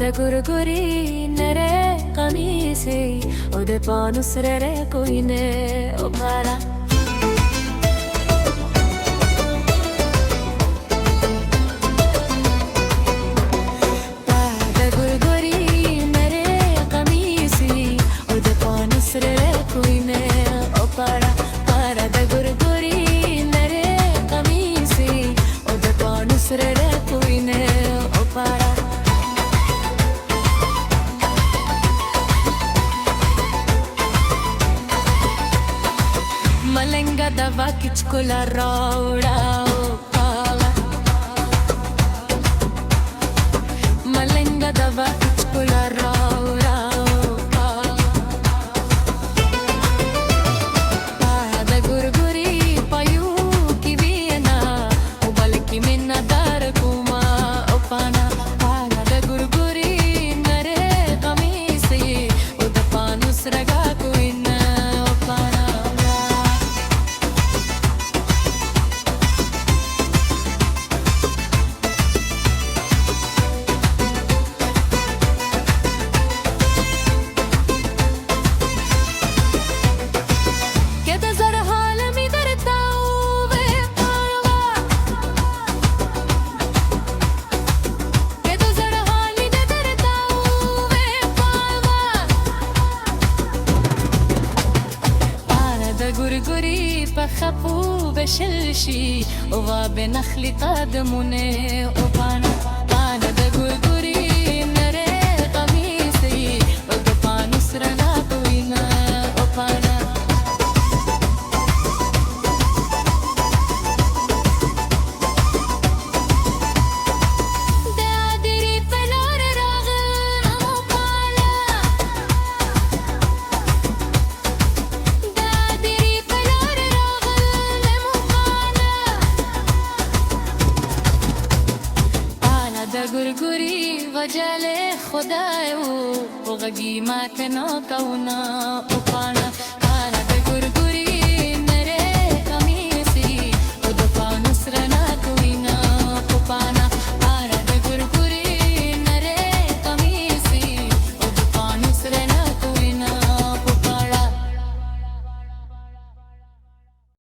ده گرگری نره قمیسی و ده پانوس ره کوینه و پارا ده گرگری نره قمیسی و ده پانوس ره کوینه و پارا پارا ده گرگری نره قمیسی و ده پانوس ره کوینه و پارا Malenga dava kichkula rauda opala Malenga dava kichkula rauda opala Pada gurguri payu ki viena ubalki minna dar kuma opana Pada gurguri nare qamisi uda panus raga kuina opana گرگری بخفو بشلشی و بنخلی قدمونه و پانا پانا ده گرگری نره قمیسی و ده پانوس رنا کوینا و پانا گرگری وجل خدای و غگی ما کنو کونا و پانا